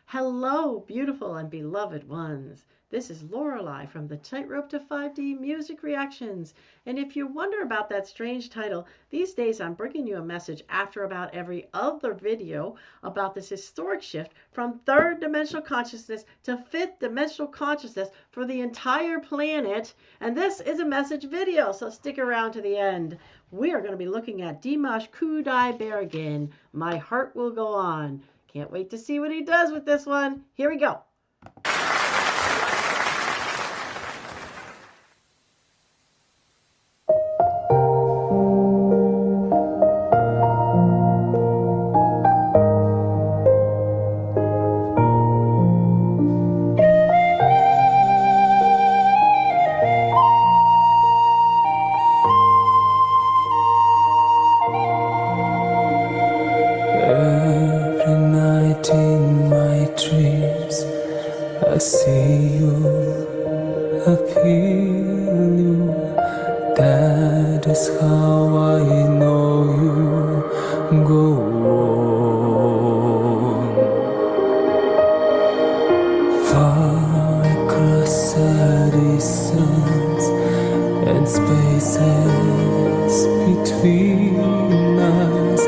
Hello, beautiful and beloved ones. This is Lorelei from the Tightrope to 5D Music Reactions. And if you wonder about that strange title, these days I'm bringing you a message after about every other video about this historic shift from third dimensional consciousness to fifth dimensional consciousness for the entire planet. And this is a message video, so stick around to the end. We are going to be looking at DIMASH Kudai Bergen, My Heart Will Go On. Can't wait to see what he does with this one. Here we go. I see you, I feel you, that is how I know you go on. Far across the distance and spaces between us,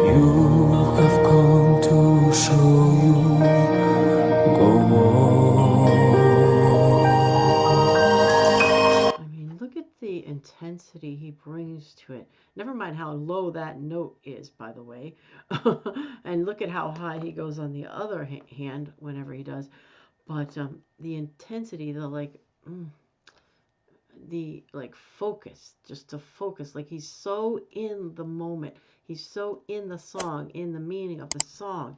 you have come to show you go on. Intensity he brings to it. Never mind how low that note is, by the way. And look at how high he goes on the other hand whenever he does. But the intensity, the focus, just to focus, like he's so in the moment. He's so in the song, in the meaning of the song.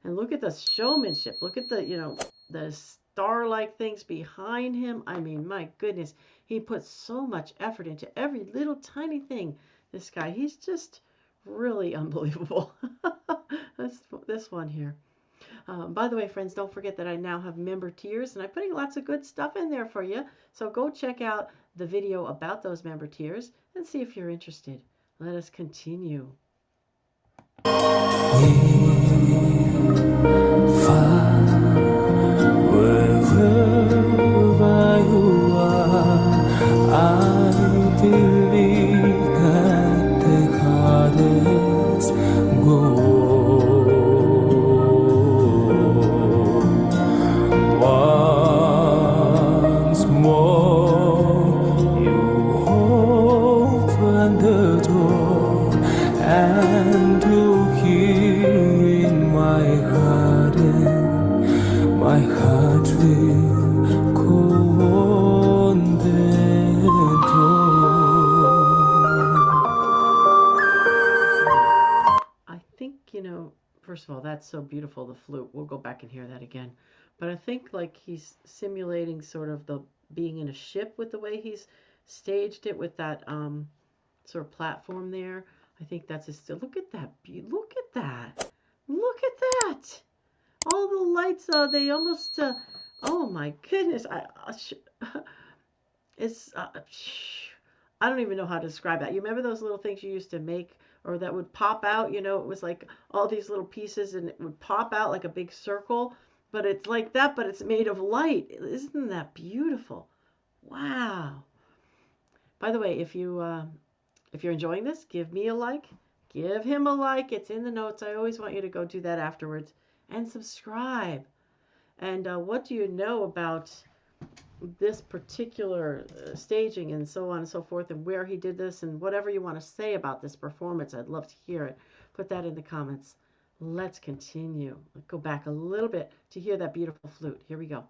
And look at the showmanship. Look at the, the star-like things behind him. I mean, my goodness, he puts so much effort into every little tiny thing. This guy, he's just really unbelievable. this one here. By the way, friends, don't forget that I now have member tiers, and I'm putting lots of good stuff in there for you. So go check out the video about those member tiers and see if you're interested. Let us continue. My heart will go on and on. I think, first of all, that's so beautiful, the flute. We'll go back and hear that again. But I think like he's simulating sort of the being in a ship with the way he's staged it with that sort of platform there. I think that's his still. Look at that. Look at that. Look at that. All the lights, they almost, oh my goodness, I don't even know how to describe that. You remember those little things you used to make, or that would pop out, it was like all these little pieces, and it would pop out like a big circle, but it's like that, but it's made of light. Isn't that beautiful? Wow. By the way, if you're enjoying this, give me a like, give him a like. It's in the notes. I always want you to go do that afterwards. And subscribe. And what do you know about this particular staging and so on and so forth, and where he did this, and whatever you want to say about this performance, I'd love to hear it. Put that in the comments. Let's continue. Let's go back a little bit to hear that beautiful flute. Here we go.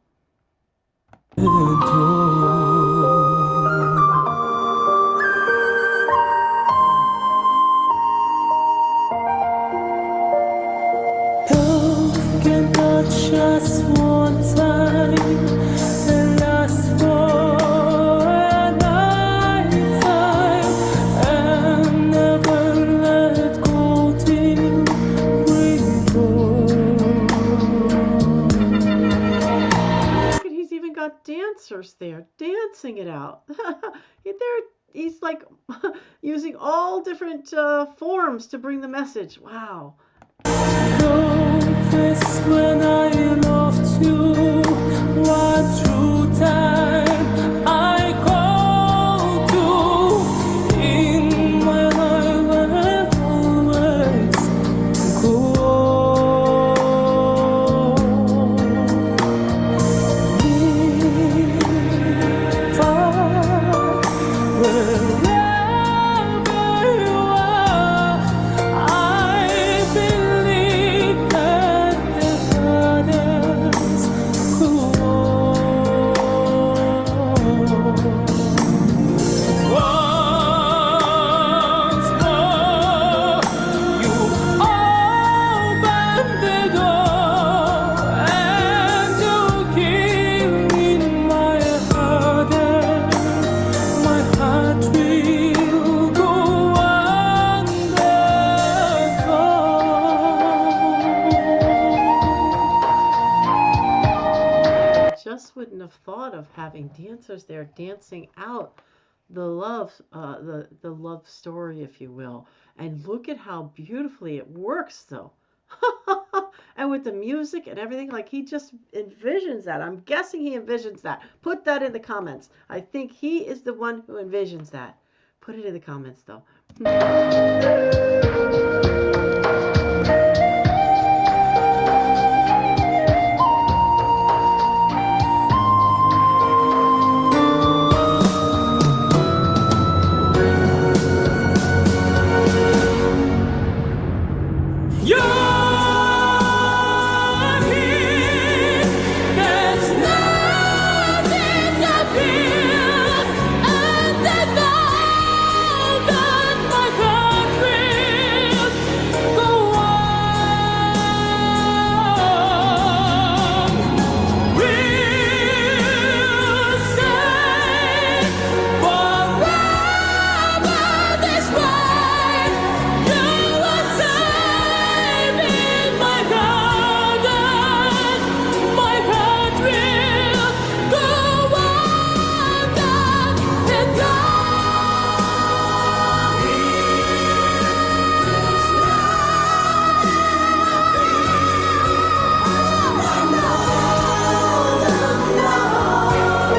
Just one time and last for a lifetime, and never let go till we go. Look, he's even got dancers there dancing it out. They're he's like using all different forms to bring the message. Wow. Notice when I loved you, what true time I call to. In my life I always go near, far, wherever you are. I believe that the others go once more. You open the door and you give me my heart, and my heart will go on and Just wouldn't have thought of having dancers there dancing out the love, the love story, if you will. And look at how beautifully it works, though. And with the music and everything, like he just envisions that. I'm guessing he envisions that. Put that in the comments. I think he is the one who envisions that. Put it in the comments, though.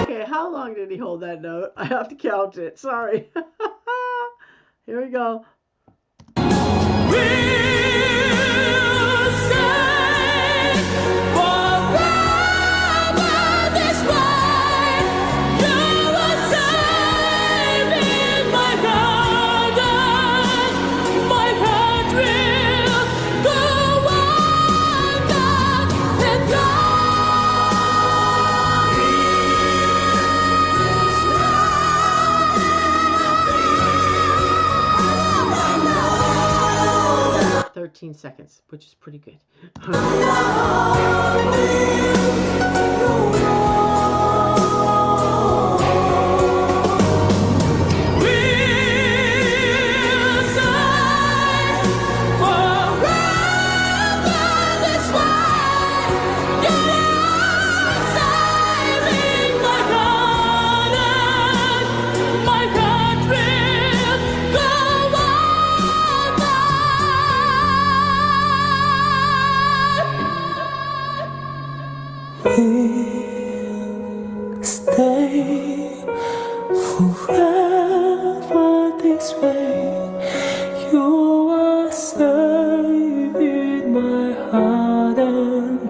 Okay, how long did he hold that note? I have to count it. Sorry. Here we go. Seconds, which is pretty good. stay forever this way. You are saving my heart, and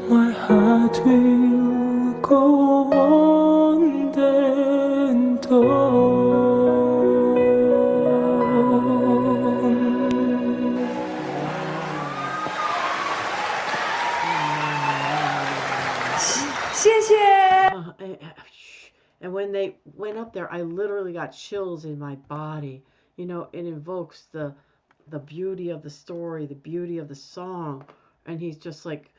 my heart will go on and on. 谢谢。And when they went up there, I literally got chills in my body. You know, it invokes the beauty of the story, the beauty of the song, and he's just like,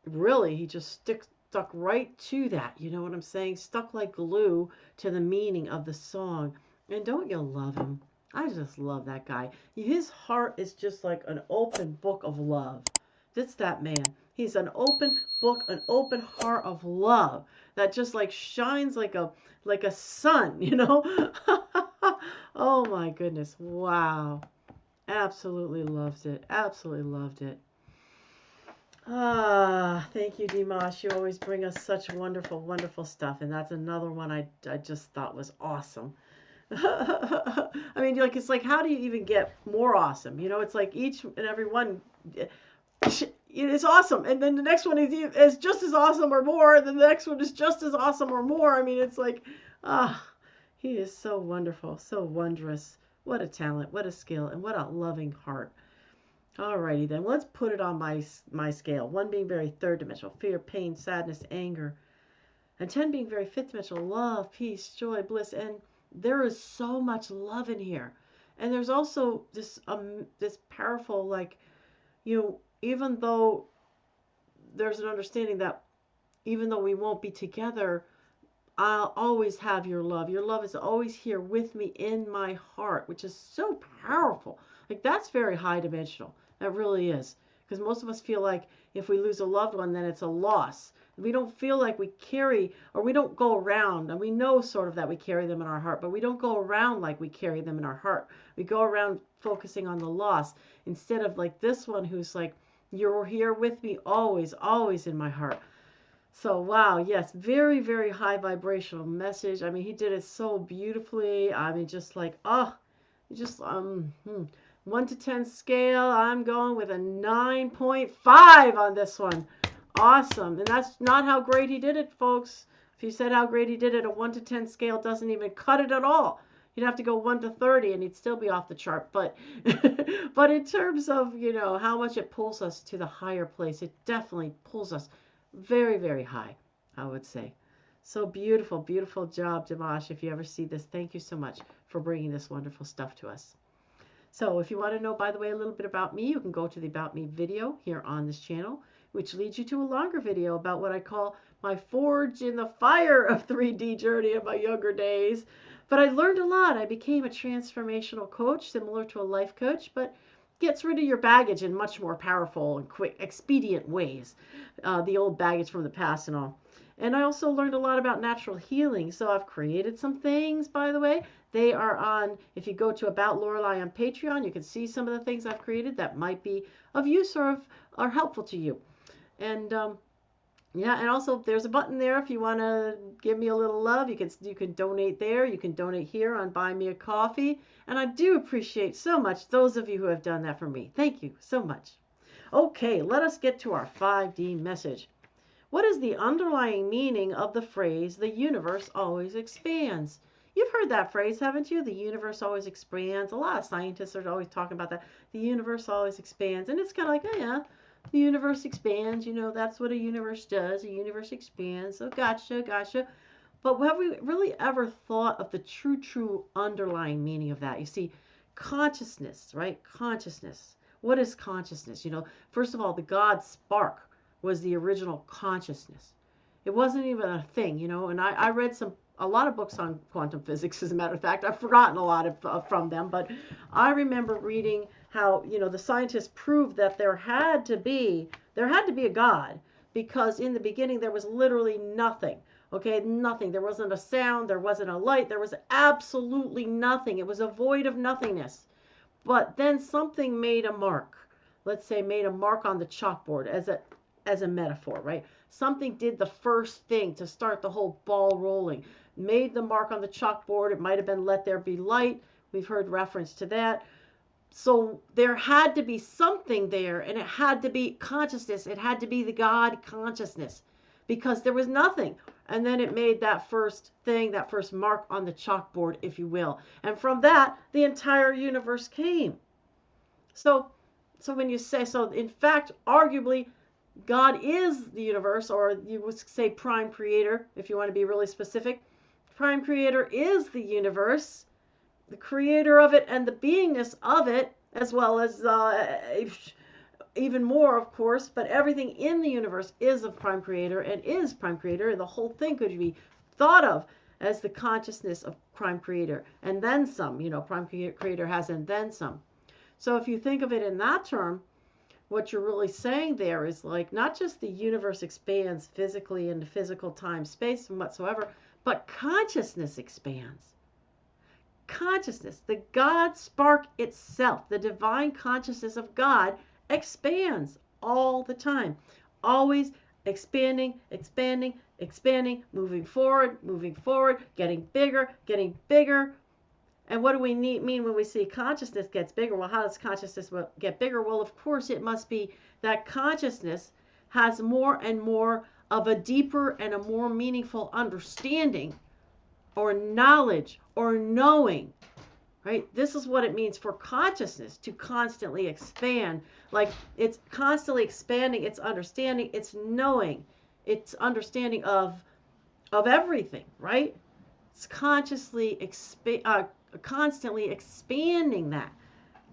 really, he just stuck right to that. You know what I'm saying? Stuck like glue to the meaning of the song. And don't you love him? I just love that guy. His heart is just like an open book of love. That's that man. He's an open book, an open heart of love that just like shines like a sun, you know? Oh my goodness. Wow. Absolutely loved it. Absolutely loved it. Ah, thank you, Dimash. You always bring us such wonderful, wonderful stuff. And that's another one I just thought was awesome. I mean, like, it's like, how do you even get more awesome? You know, it's like each and every one is awesome. And then the next one is just as awesome or more. And then the next one is just as awesome or more. I mean, it's like, ah, he is so wonderful, so wondrous. What a talent, what a skill, and what a loving heart. Alrighty then, let's put it on my scale. 1 being very third dimensional, fear, pain, sadness, anger, and 10 being very fifth dimensional, love, peace, joy, bliss. And there is so much love in here. And there's also this powerful, like, even though there's an understanding that even though we won't be together, I'll always have your love. Your love is always here with me in my heart, which is so powerful. Like, that's very high dimensional. That really is. Because most of us feel like if we lose a loved one, then it's a loss. We don't feel like we carry, or we don't go around, and we know sort of that we carry them in our heart, but we don't go around like we carry them in our heart. We go around focusing on the loss instead of like this one who's like, you're here with me always, always in my heart. So, wow, yes, very, very high vibrational message. I mean, he did it so beautifully. I mean, just like, oh, just 1 to 10 scale. I'm going with a 9.5 on this one. Awesome. And that's not how great he did it, folks. If you said how great he did it, a 1 to 10 scale doesn't even cut it at all. You'd have to go 1 to 30 and he'd still be off the chart. But but in terms of, how much it pulls us to the higher place, it definitely pulls us very, very high, I would say. So beautiful, beautiful job, Dimash. If you ever see this, thank you so much for bringing this wonderful stuff to us. So if you want to know, by the way, a little bit about me, you can go to the About Me video here on this channel, which leads you to a longer video about what I call my forge in the fire of 3D journey of my younger days. But I learned a lot. I became a transformational coach, similar to a life coach, but gets rid of your baggage in much more powerful and quick, expedient ways. The old baggage from the past and all. And I also learned a lot about natural healing. So I've created some things, by the way. They are on, if you go to About Lorelei on Patreon, you can see some of the things I've created that might be of use or are helpful to you. And yeah, and also there's a button there if you want to give me a little love. You can donate there. You can donate here on Buy Me a Coffee. And I do appreciate so much those of you who have done that for me. Thank you so much. Okay, let us get to our 5D message. What is the underlying meaning of the phrase, the universe always expands? You've heard that phrase, haven't you? The universe always expands. A lot of scientists are always talking about that. The universe always expands. And it's kind of like, oh yeah, the universe expands. That's what a universe does. A universe expands. So gotcha, gotcha. But have we really ever thought of the true underlying meaning of that? You see, consciousness, right? Consciousness. What is consciousness? First of all, the God spark was the original consciousness. It wasn't even a thing, and I read a lot of books on quantum physics, as a matter of fact. I've forgotten a lot from them, but I remember reading how, the scientists proved that there had to be a God, because in the beginning there was literally nothing. Okay, nothing. There wasn't a sound, there wasn't a light, there was absolutely nothing. It was a void of nothingness. But then something made a mark. Let's say made a mark on the chalkboard as a metaphor, right? Something did the first thing to start the whole ball rolling. Made the mark on the chalkboard. It might have been let there be light. We've heard reference to that. So there had to be something there, and it had to be consciousness. It had to be the God consciousness, because there was nothing. And then it made that first thing, that first mark on the chalkboard, if you will. And from that, the entire universe came. So when you say, so in fact, arguably, God is the universe, or you would say prime creator, if you want to be really specific. Prime creator is the universe, the creator of it and the beingness of it, as well as even more, of course, but everything in the universe is of prime creator and is prime creator, and the whole thing could be thought of as the consciousness of prime creator, and then some, prime creator has and then some. So if you think of it in that term, what you're really saying there is like not just the universe expands physically into physical time, space, and whatsoever, but consciousness expands. consciousness, the God spark itself, the divine consciousness of God expands all the time, always expanding, expanding, expanding, moving forward, getting bigger, getting bigger. And what do we mean when we see consciousness gets bigger? Well, how does consciousness get bigger? Well, of course, it must be that consciousness has more and more of a deeper and a more meaningful understanding or knowledge or knowing, right? This is what it means for consciousness to constantly expand. Like it's constantly expanding its understanding, its knowing, its understanding of everything, right? It's constantly expanding that.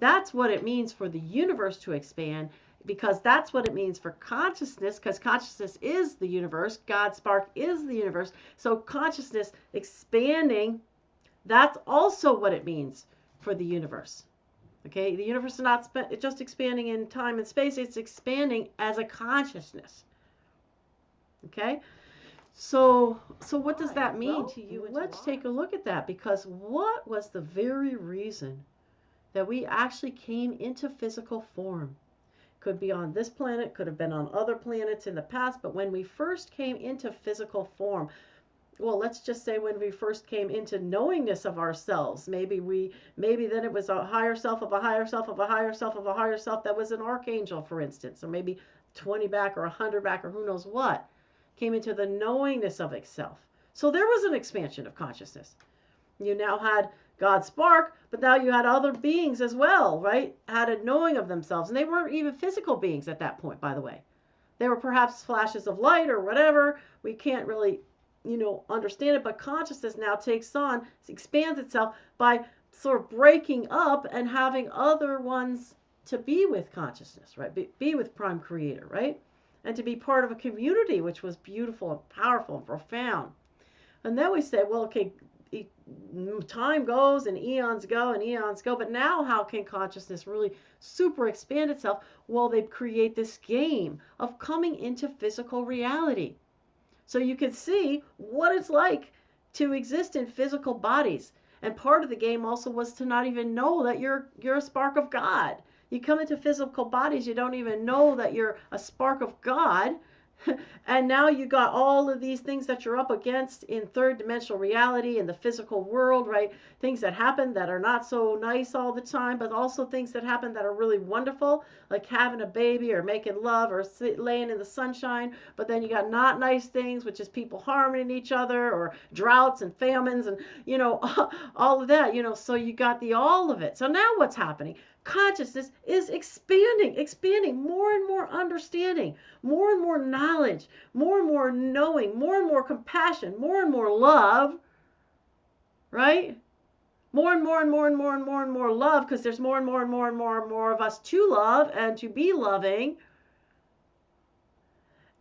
That's what it means for the universe to expand, because that's what it means for consciousness, because consciousness is the universe. God's spark is the universe. So consciousness expanding, that's also what it means for the universe. Okay, the universe is not just expanding in time and space, it's expanding as a consciousness. Okay, so what does that mean to you? Let's take a look at that, because what was the very reason that we actually came into physical form? Could be on this planet, could have been on other planets in the past, but when we first came into physical form, well, let's just say when we first came into knowingness of ourselves, maybe then it was a higher self of a higher self of a higher self of a higher self that was an archangel, for instance, or maybe 20 back or 100 back or who knows what, came into the knowingness of itself. So there was an expansion of consciousness. You now had God's spark, but now you had other beings as well, right? Had a knowing of themselves. And they weren't even physical beings at that point, by the way. They were perhaps flashes of light or whatever. We can't really, understand it, but consciousness now takes on, expands itself by sort of breaking up and having other ones to be with consciousness, right? Be with Prime Creator, right? And to be part of a community, which was beautiful and powerful and profound. And then we say, well, okay, time goes and eons go, but now how can consciousness really super expand itself? Well, they create this game of coming into physical reality. So you can see what it's like to exist in physical bodies. And part of the game also was to not even know that you're a spark of God. You come into physical bodies, you don't even know that you're a spark of God. And now you got all of these things that you're up against in third dimensional reality, in the physical world, right? Things that happen that are not so nice all the time, but also things that happen that are really wonderful, like having a baby or making love or laying in the sunshine. But then you got not nice things, which is people harming each other, or droughts and famines and, all of that, so you got all of it. So now what's happening? Consciousness is expanding, more and more understanding, more and more knowledge, more and more knowing, more and more compassion, more and more love, right? More and more and more and more and more and more love, because there's more and more and more and more and more of us to love and to be loving.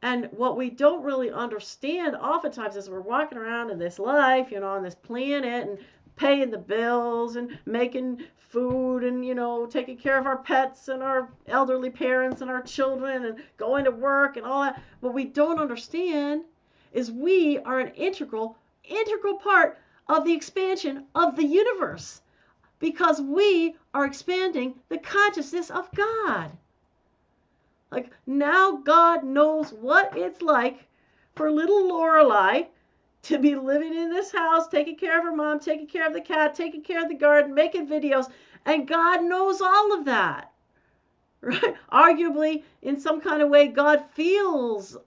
And what we don't really understand oftentimes as we're walking around in this life, on this planet, and paying the bills and making food and, taking care of our pets and our elderly parents and our children and going to work and all that. What we don't understand is we are an integral part of the expansion of the universe, because we are expanding the consciousness of God. Like now God knows what it's like for little Lorelei to be living in this house, taking care of her mom, taking care of the cat, taking care of the garden, making videos, and God knows all of that, right? Arguably, in some kind of way, God feels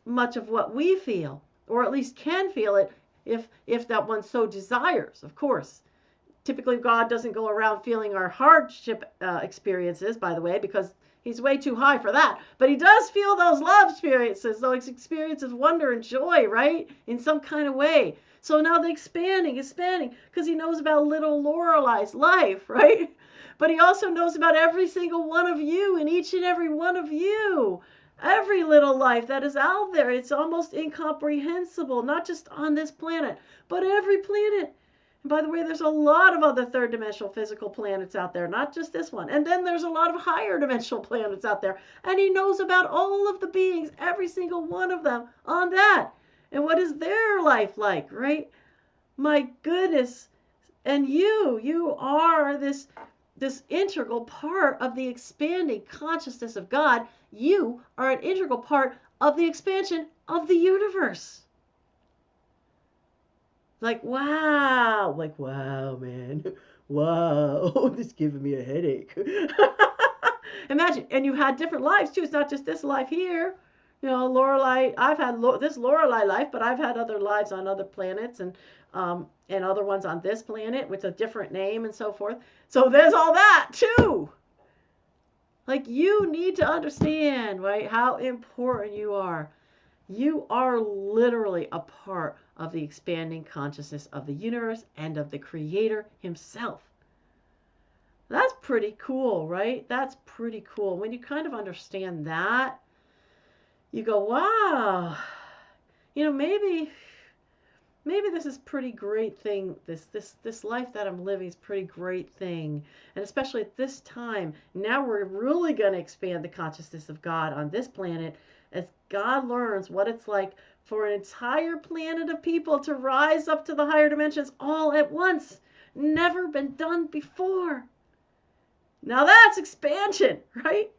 much of what we feel, or at least can feel it if that one so desires, of course. Typically, God doesn't go around feeling our hardship experiences, by the way, because He's way too high for that. But He does feel those love experiences, those experiences of wonder and joy, right? In some kind of way. So now the expanding, because He knows about little Lorelei's life, right? But He also knows about every single one of you, and each and every one of you. Every little life that is out there. It's almost incomprehensible, not just on this planet, but every planet. And by the way, there's a lot of other third dimensional physical planets out there, not just this one. And then there's a lot of higher dimensional planets out there. And He knows about all of the beings, every single one of them on that. And what is their life like, right? My goodness. And you are this integral part of the expanding consciousness of God. You are an integral part of the expansion of the universe. Like wow, man. Wow, this is giving me a headache. Imagine, and you've had different lives too. It's not just this life here. You know, Lorelei. I've had this Lorelei life, but I've had other lives on other planets and other ones on this planet with a different name and so forth. So there's all that too. Like you need to understand, right, how important you are. You are literally a part of the expanding consciousness of the universe and of the Creator Himself. That's pretty cool, right? That's pretty cool. When you kind of understand that, you go, wow, you know, maybe this is pretty great thing. This life that I'm living is pretty great thing. And especially at this time, now we're really going to expand the consciousness of God on this planet as God learns what it's like for an entire planet of people to rise up to the higher dimensions all at once. Never been done before. Now that's expansion, right?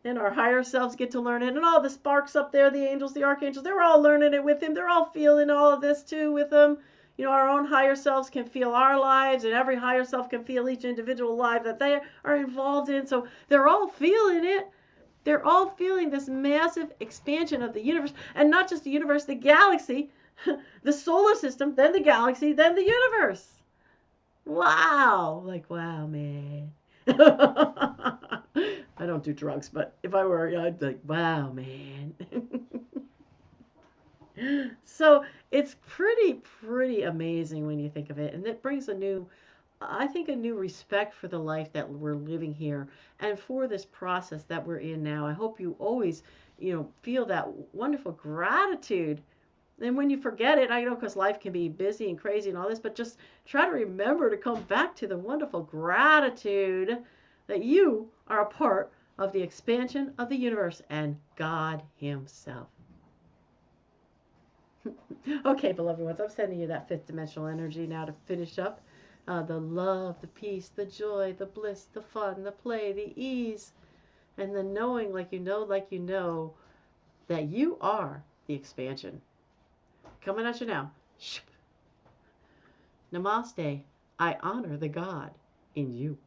And our higher selves get to learn it. And all the sparks up there, the angels, the archangels, they're all learning it with him. They're all feeling all of this too with him. You know, our own higher selves can feel our lives, and every higher self can feel each individual life that they are involved in. So they're all feeling it. They're all feeling this massive expansion of the universe. And not just the universe, the galaxy, the solar system, then the galaxy, then the universe. Wow. Like, wow, man. I don't do drugs, but if I were, I'd be like, wow, man. So it's pretty amazing when you think of it. And it brings I think, a new respect for the life that we're living here and for this process that we're in now. I hope you always, feel that wonderful gratitude. And when you forget it, I know because life can be busy and crazy and all this, but just try to remember to come back to the wonderful gratitude that you are a part of the expansion of the universe and God Himself. Okay, beloved ones, I'm sending you that fifth dimensional energy now to finish up. The love, the peace, the joy, the bliss, the fun, the play, the ease, and the knowing like you know that you are the expansion. Coming at you now. Namaste. I honor the God in you.